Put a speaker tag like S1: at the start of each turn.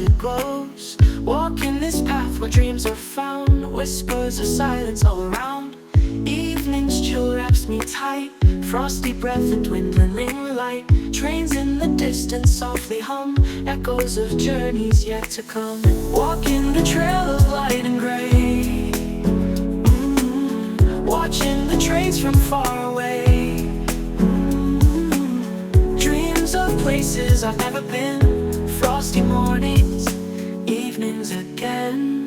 S1: it glows. Walking this path where dreams are found, whispers of silence all around. Evening's chill wraps me tight, frosty breath and dwindling light. Trains in the distance softly hum, echoes of journeys yet to come. Walking the trail of light and gray, watching the trains from far away. Dreams of places I've never been, frosty mornings, evenings again.